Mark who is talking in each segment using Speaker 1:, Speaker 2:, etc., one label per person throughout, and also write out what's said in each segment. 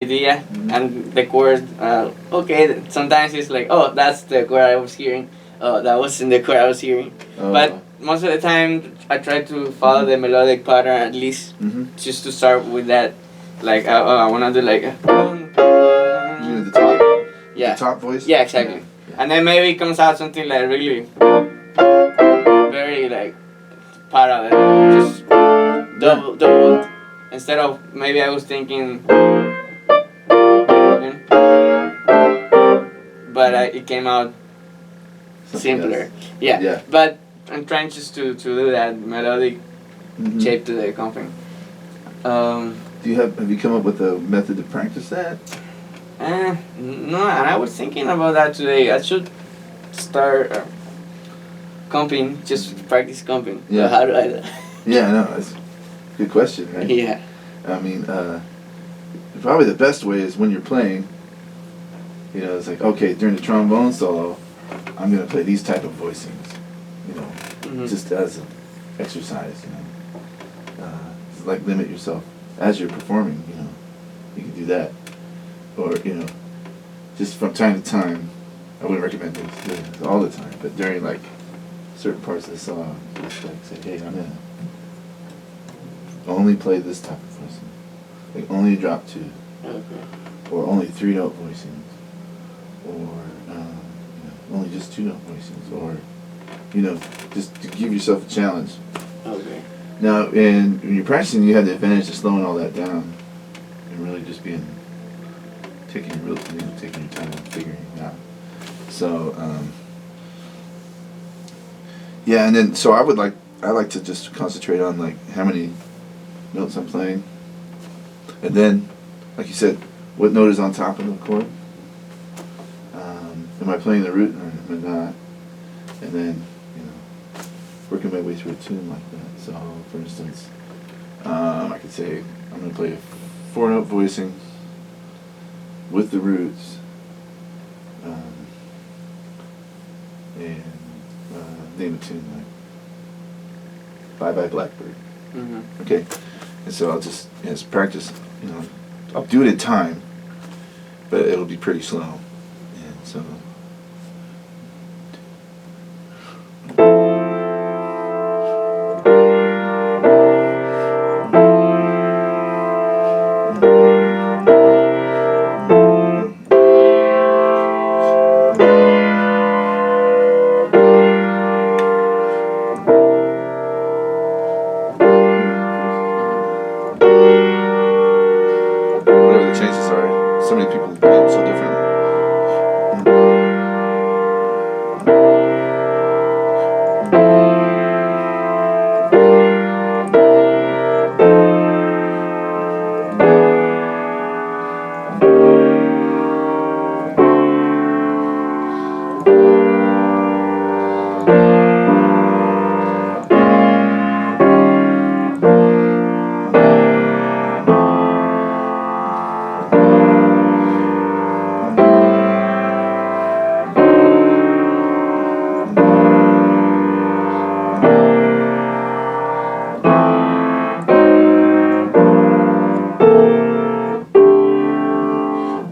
Speaker 1: idea and the chord. Okay, sometimes it's like, oh, that's the chord I was hearing. Oh, that wasn't the chord I was hearing. But most of the time, I try to follow the melodic pattern at least, just to start with that. Like, I wanna do like.
Speaker 2: You do the top.
Speaker 1: Yeah.
Speaker 2: The top voice.
Speaker 1: Yeah, exactly.
Speaker 2: Yeah.
Speaker 1: And then maybe it comes out something like really, very like parallel, just double. Instead of maybe I was thinking, but it came out
Speaker 2: Something
Speaker 1: simpler.
Speaker 2: else.
Speaker 1: Yeah.
Speaker 2: Yeah.
Speaker 1: But I'm trying just to do that melodic shape to the company.
Speaker 2: Have you come up with a method to practice that?
Speaker 1: No, and I was thinking about that today. I should start comping, just practice comping.
Speaker 2: Yeah.
Speaker 1: So how do I do?
Speaker 2: Yeah, I know. That's a good question, right?
Speaker 1: Yeah.
Speaker 2: I mean, probably the best way is when you're playing. You know, it's like, okay, during the trombone solo, I'm gonna play these type of voicings. You know, just as an exercise. You know, it's like limit yourself as you're performing. You know, you can do that, or you know, just from time to time. I wouldn't recommend this all the time, but during like certain parts of the song, just like say, hey, I'm gonna only play this type of voicing, like only drop two, or only 3-note voicings, or only just 2-note voicings, or you know, just to give yourself a challenge.
Speaker 1: Okay.
Speaker 2: Now, when you're practicing, you have the advantage of slowing all that down and really just taking your time and figuring it out. So, yeah, and then so I like to just concentrate on like how many notes I'm playing, and then, like you said, what note is on top of the chord? Am I playing the root or am I not? And then, you know, working my way through a tune like that. So, for instance, I could say I'm going to play a 4-note voicing with the roots, and name a tune like Bye Bye Blackbird. Okay, and so I'll just practice. You know, I'll do it in time, but it'll be pretty slow, and so. Whatever the changes are, so many people play them so differently.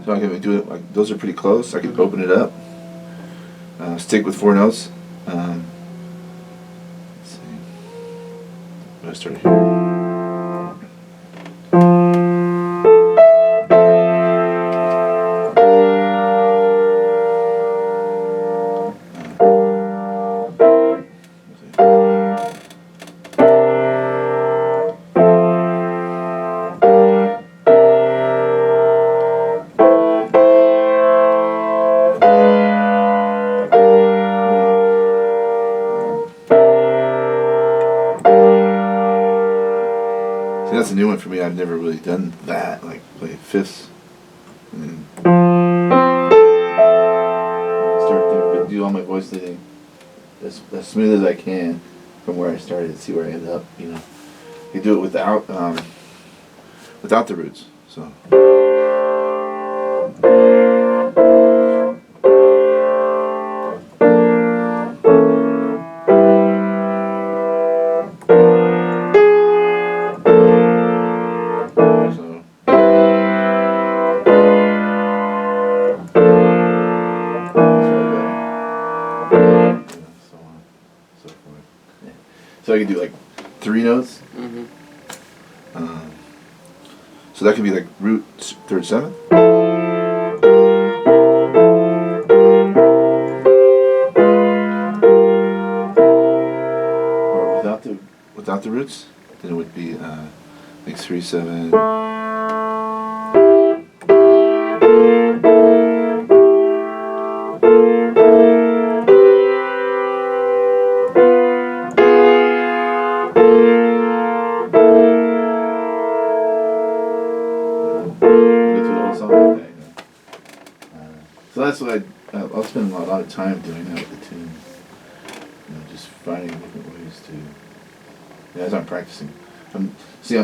Speaker 2: So I can do it like those are pretty close. I can open it up. Stick with 4 notes. Let's see. I'm gonna start here. See, that's a new one for me. I've never really done that, like play fifths and then start there, but do all my voice leading as smooth as I can from where I started and see where I end up. You know, you do it without the roots. So. I could do like 3 notes.
Speaker 1: Mm-hmm.
Speaker 2: So that could be like root 3rd 7th. Or without the roots, then it would be like 3 7. So that's what I'll spend a lot of time doing that with the tune. Just finding different ways to, as I'm practicing. I'm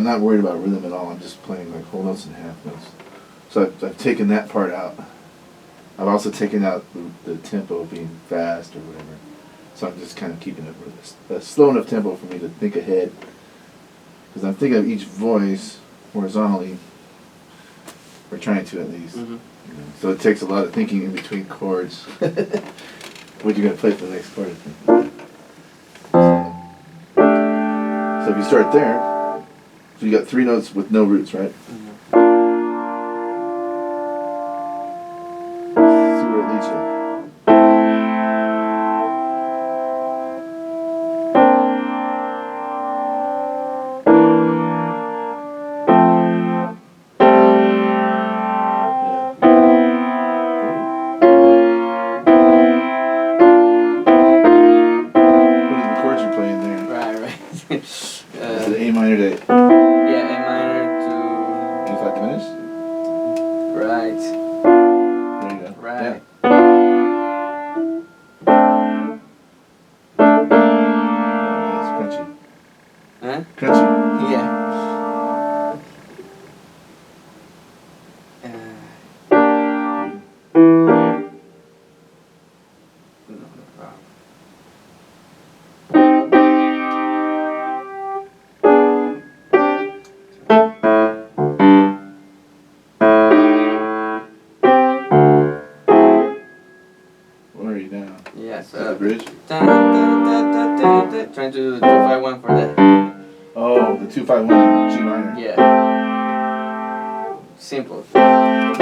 Speaker 2: not worried about rhythm at all. I'm just playing like whole notes and half notes. So I've taken that part out. I've also taken out the tempo being fast or whatever. So I'm just kind of keeping it a slow enough tempo for me to think ahead. Because I'm thinking of each voice horizontally, or trying to at least.
Speaker 1: Mm-hmm.
Speaker 2: So it takes a lot of thinking in between chords. What you're going to play for the next chord. So if you start there, so you got 3 notes with no roots, right?
Speaker 1: Mm-hmm.
Speaker 2: See where it leads you. Is it A minor to?
Speaker 1: Yeah, A minor to.
Speaker 2: A5 diminished?
Speaker 1: Right.
Speaker 2: There you go.
Speaker 1: Right.
Speaker 2: Yeah. It's crunchy.
Speaker 1: Huh?
Speaker 2: Crunchy.
Speaker 1: Yeah.
Speaker 2: Where are you now?
Speaker 1: Yes.
Speaker 2: The bridge?
Speaker 1: Trying to do the 2-5-1 for that.
Speaker 2: Oh, the 2-5-1 in G minor.
Speaker 1: Yeah. Simple.
Speaker 2: Yeah.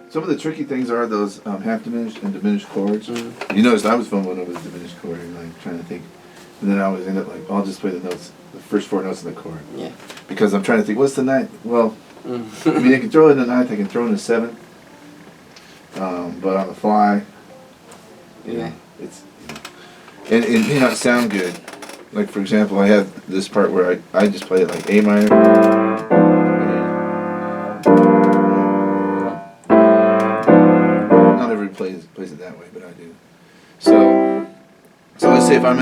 Speaker 2: Some of the tricky things are those half diminished and diminished chords.
Speaker 1: Mm-hmm.
Speaker 2: You noticed I was fumbling over the diminished chord and like trying to think, and then I always end up like I'll just play the notes, the first 4 notes of the chord.
Speaker 1: Yeah.
Speaker 2: Because I'm trying to think, what's the ninth? Well,
Speaker 1: Mm-hmm.
Speaker 2: I mean, I can throw in the ninth, I can throw in the 7th, but on the fly,
Speaker 1: Yeah.
Speaker 2: it's and it may not sound good. Like for example, I have this part where I just play it like A minor. Not everybody plays it that way, but I do. So let's say if I'm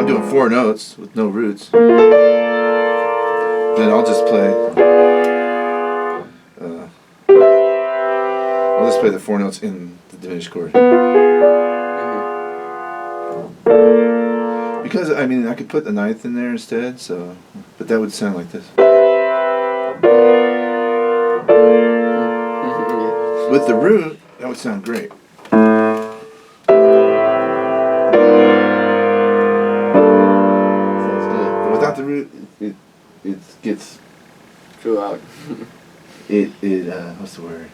Speaker 2: doing 4 notes with no roots, then I'll just play. I'll just play the 4 notes in the diminished chord. Because I mean I could put the 9th in there instead, so but that would sound like this. With the root, that would sound great. Sounds good. But without the root, it gets
Speaker 1: Throughout.
Speaker 2: it what's the word?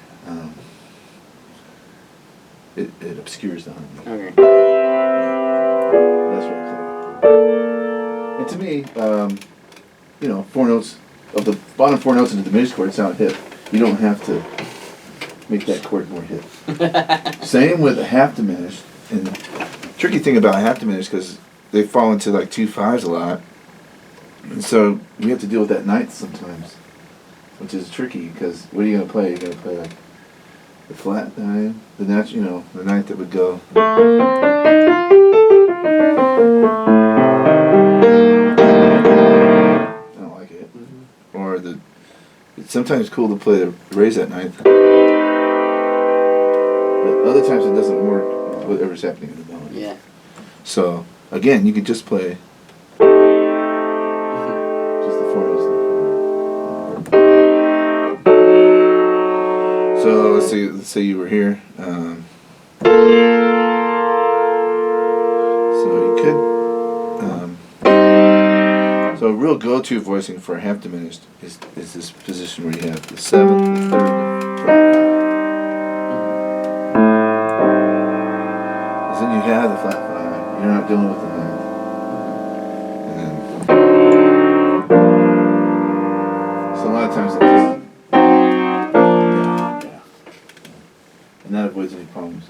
Speaker 2: It obscures the harmony.
Speaker 1: Okay.
Speaker 2: That's what I'm saying. And to me, 4 notes of the bottom 4 notes in the diminished chord sound hip. You don't have to make that chord more hip. Same with a half diminished. And the tricky thing about half diminished, because they fall into like 2/5s a lot, and so we have to deal with that 9th sometimes, which is tricky. Because what are you gonna play? You're gonna play like the flat 9, the natural, the 9th that would go. I don't like it. Mm-hmm. Or it's sometimes cool to play raise that 9th, but other times it doesn't work with whatever's happening in the melody.
Speaker 1: Yeah.
Speaker 2: So again, you could just play just the 4 notes. So let's say you were here. So you real go-to voicing for half diminished is this position where you have the 7th, the 3rd, the flat 5. Because then you have the flat 5. You're not dealing with the 9th. And then, so a lot of times it just, yeah. And that avoids any problems.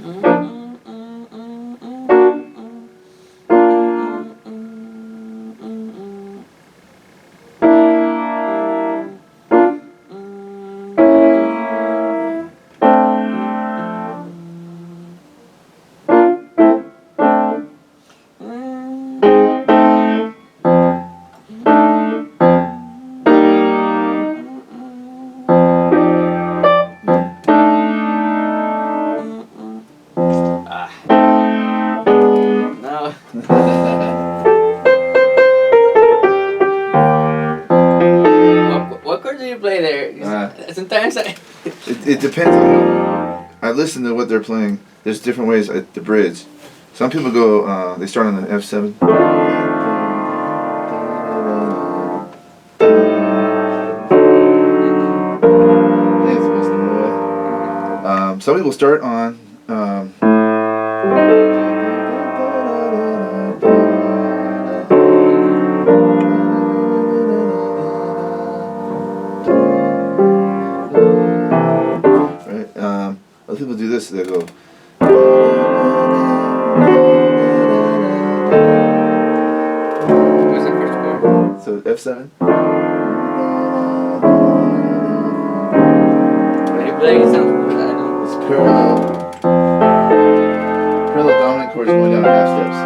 Speaker 1: What chord do you play there? Sometimes
Speaker 2: It depends on. I listen to what they're playing. There's different ways at the bridge. Some people go. They start on the F7. Some people start on. Other people do this, they go.
Speaker 1: What's the first chord?
Speaker 2: So F7.
Speaker 1: When you play, it sounds good. I don't.
Speaker 2: It's parallel. Parallel dominant chords going down half steps.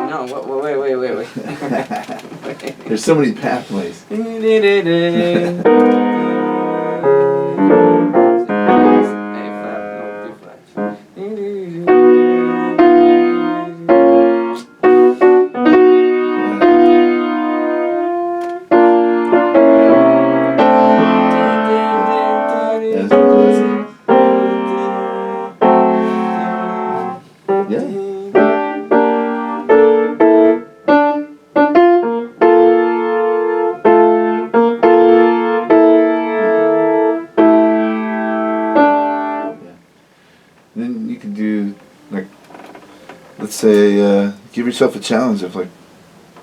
Speaker 1: No, wait.
Speaker 2: There's so many pathways.
Speaker 1: A flat, no, B flat.
Speaker 2: Then you can do, like, let's say, give yourself a challenge of, like,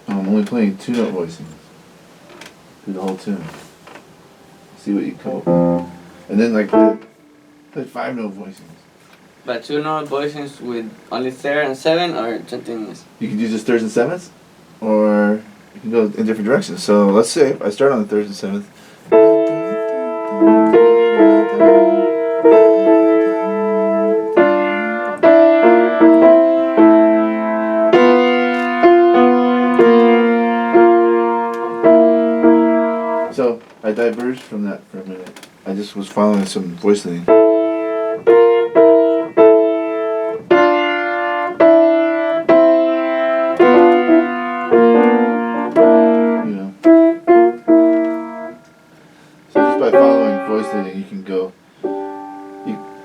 Speaker 2: I'm only playing 2-note voicing through the whole tune. See what you come up with. And then, like 5-note voicings.
Speaker 1: But 2-note voicings with only 3rd and 7 or something else?
Speaker 2: You can do just 3rds and 7ths, or you can go in different directions. So let's say I start on the 3rd and 7th. So I diverged from that for a minute. I just was following some voice leading. You know. So just by following voice leading, you can go.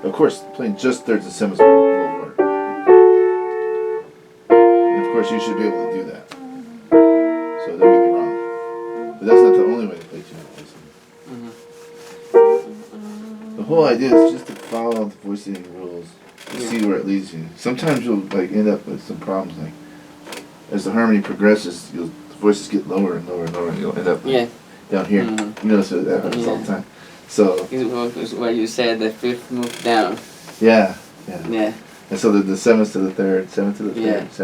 Speaker 2: Of course, playing just 3rds and 7ths will work. And of course, you should be able to do that. So don't get me wrong. But that's not the only way to play 2-note voicing. The whole idea is just to follow the voice leading rules and see where it leads you. Sometimes you'll like end up with some problems. Like as the harmony progresses, the voices get lower and lower and lower, and you'll end up down here. You notice that happens all the time. So
Speaker 1: it's what you said, the 5th move down.
Speaker 2: yeah.
Speaker 1: Yeah.
Speaker 2: And so the 7th to the 3rd, 7th to the 3rd.
Speaker 1: Yeah.